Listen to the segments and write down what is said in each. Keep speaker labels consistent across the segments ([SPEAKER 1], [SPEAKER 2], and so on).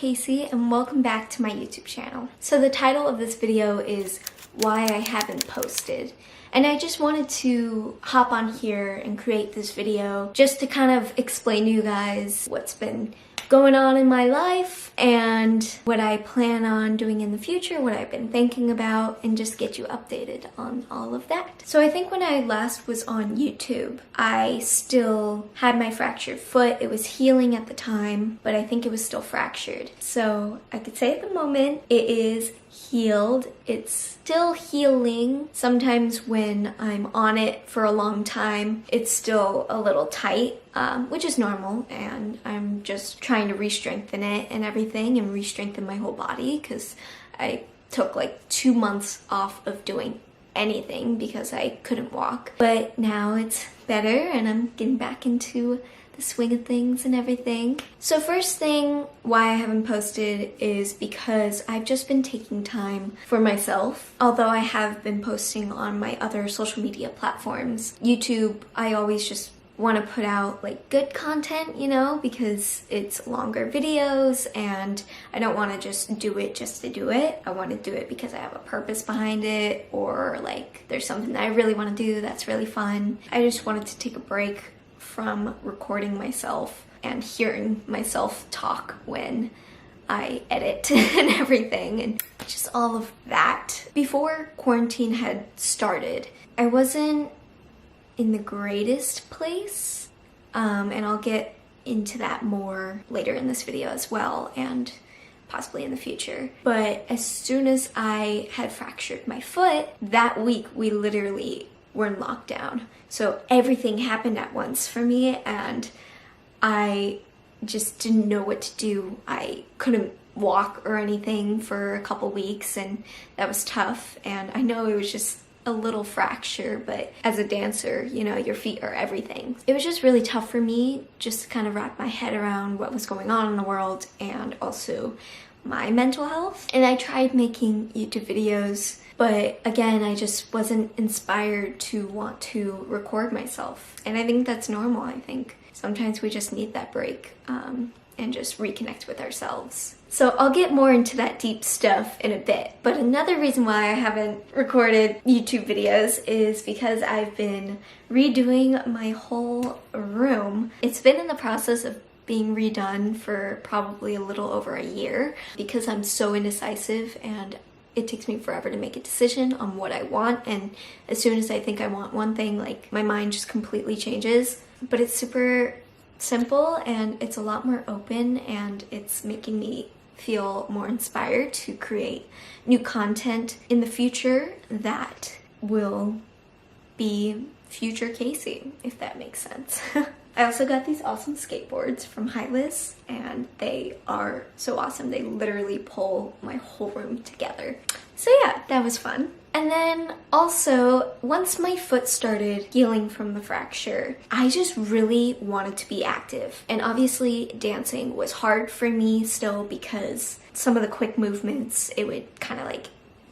[SPEAKER 1] Kaycee and welcome back to my YouTube channel. So the title of this video is why I haven't posted. And I just wanted to hop on here and create this video just to kind of explain to you guys what's been going on in my life and what I plan on doing in the future, what I've been thinking about, and just get you updated on all of that. So I think when I last was on YouTube, I still had my fractured foot. It was healing at the time, but I think it was still fractured. So I could say at the moment it is healed. It's still healing. Sometimes when I'm on it for a long time, it's still a little tight, which is normal, and I'm just trying to re-strengthen it and everything and re-strengthen my whole body because I took like 2 months off of doing anything because I couldn't walk. But now it's better and I'm getting back into the swing of things and everything. So first thing why I haven't posted is because I've just been taking time for myself. Although I have been posting on my other social media platforms, YouTube, I always just want to put out like good content, you know, because it's longer videos and I don't want to just do it just to do it. I want to do it because I have a purpose behind it, or like there's something that I really want to do that's really fun. I just wanted to take a break from recording myself and hearing myself talk when I edit and everything and just all of that. Before quarantine had started, I wasn't in the greatest place, and I'll get into that more later in this video as well and possibly in the future. But as soon as I had fractured my foot, that week we literally were in lockdown. So everything happened at once for me and I just didn't know what to do. I couldn't walk or anything for a couple weeks and that was tough. And I know it was just a little fracture, but as a dancer, you know, your feet are everything. It was just really tough for me just to kind of wrap my head around what was going on in the world and also my mental health. And I tried making YouTube videos, but again, I just wasn't inspired to want to record myself. And I think that's normal. I think sometimes we just need that break and just reconnect with ourselves. So I'll get more into that deep stuff in a bit. But another reason why I haven't recorded YouTube videos is because I've been redoing my whole room. It's been in the process of being redone for probably a little over a year because I'm so indecisive and it takes me forever to make a decision on what I want, and as soon as I think I want one thing, like my mind just completely changes. But it's super simple and it's a lot more open and it's making me feel more inspired to create new content in the future that will be future Kaycee, if that makes sense. I also got these awesome skateboards from Hilus and they are so awesome. They literally pull my whole room together. So yeah, that was fun. And then also, once my foot started healing from the fracture, I just really wanted to be active. And obviously dancing was hard for me still because some of the quick movements, it would kind of like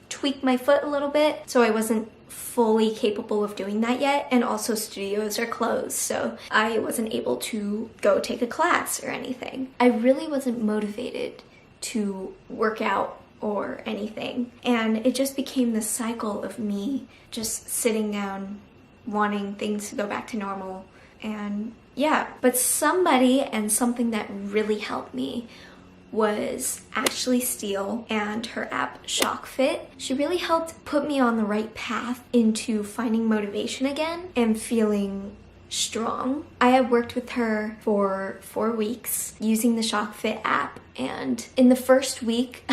[SPEAKER 1] tweak my foot a little bit. So I wasn't fully capable of doing that yet, and also studios are closed, so I wasn't able to go take a class or anything. I really wasn't motivated to work out or anything, and it just became this cycle of me just sitting down wanting things to go back to normal. And yeah, but somebody and something that really helped me was Ashley Steele and her app ShockFit. She really helped put me on the right path into finding motivation again and feeling strong. I had worked with her for 4 weeks using the ShockFit app, and in the first week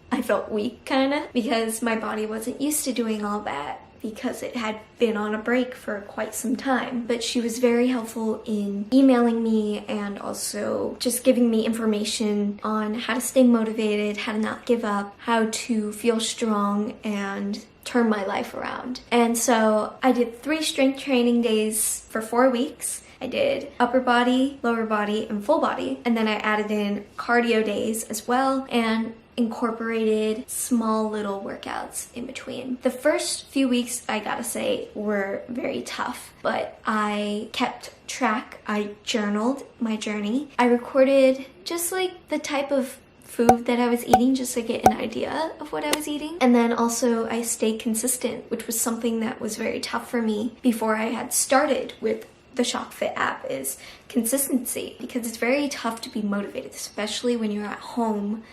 [SPEAKER 1] I felt weak kind of because my body wasn't used to doing all that because it had been on a break for quite some time. But she was very helpful in emailing me and also just giving me information on how to stay motivated, how to not give up, how to feel strong and turn my life around. And so I did 3 strength training days for 4 weeks. I did upper body, lower body, and full body. And then I added in cardio days as well and incorporated small little workouts in between. The first few weeks, I gotta say, were very tough, but I kept track. I journaled my journey. I recorded just like the type of food that I was eating just to get an idea of what I was eating. And then also I stayed consistent, which was something that was very tough for me before I had started with the ShopFit app, is consistency, because it's very tough to be motivated, especially when you're at home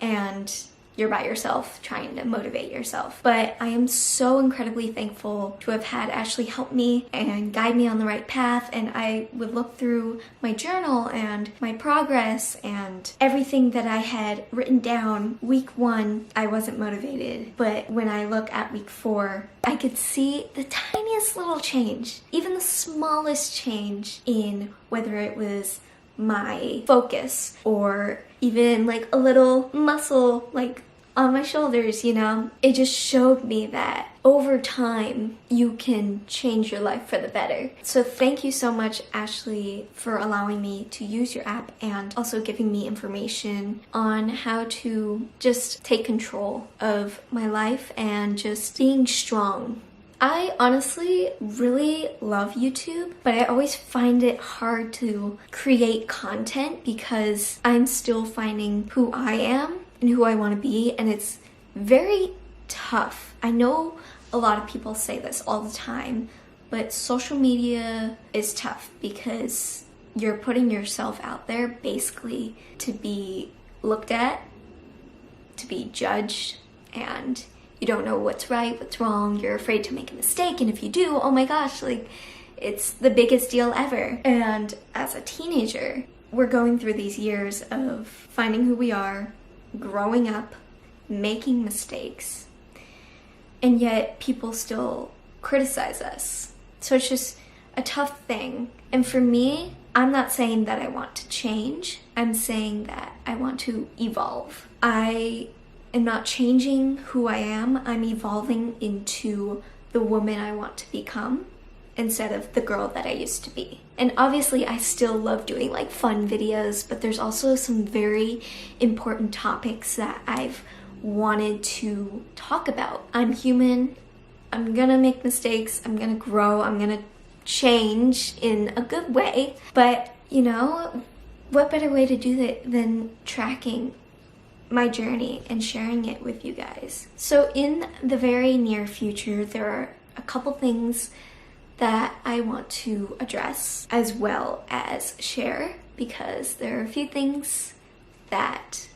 [SPEAKER 1] and you're by yourself trying to motivate yourself. But I am so incredibly thankful to have had Ashley help me and guide me on the right path. And I would look through my journal and my progress and everything that I had written down. Week 1, I wasn't motivated. But when I look at week 4, I could see the tiniest little change, even the smallest change in whether it was my focus or even like a little muscle like on my shoulders, you know? It just showed me that over time you can change your life for the better. So thank you so much, Ashley, for allowing me to use your app and also giving me information on how to just take control of my life and just being strong. I honestly really love YouTube, but I always find it hard to create content because I'm still finding who I am and who I want to be, and it's very tough. I know a lot of people say this all the time, but social media is tough because you're putting yourself out there basically to be looked at, to be judged, and you don't know what's right, what's wrong, you're afraid to make a mistake, and if you do, oh my gosh, like, it's the biggest deal ever. And as a teenager, we're going through these years of finding who we are, growing up, making mistakes, and yet people still criticize us. So it's just a tough thing. And for me, I'm not saying that I want to change, I'm saying that I want to evolve. I am not changing who I am, I'm evolving into the woman I want to become instead of the girl that I used to be. And obviously I still love doing like fun videos, but there's also some very important topics that I've wanted to talk about. I'm human, I'm gonna make mistakes, I'm gonna grow, I'm gonna change in a good way. But you know, what better way to do that than tracking my journey and sharing it with you guys. So in the very near future, there are a couple things that I want to address as well as share, because there are a few things that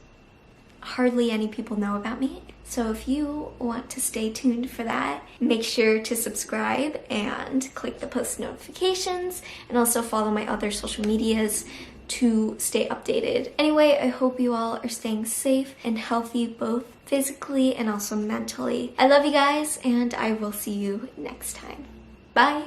[SPEAKER 1] hardly any people know about me. So if you want to stay tuned for that, make sure to subscribe and click the post notifications, and also follow my other social medias to stay updated. Anyway, I hope you all are staying safe and healthy, both physically and also mentally. I love you guys, and I will see you next time. Bye!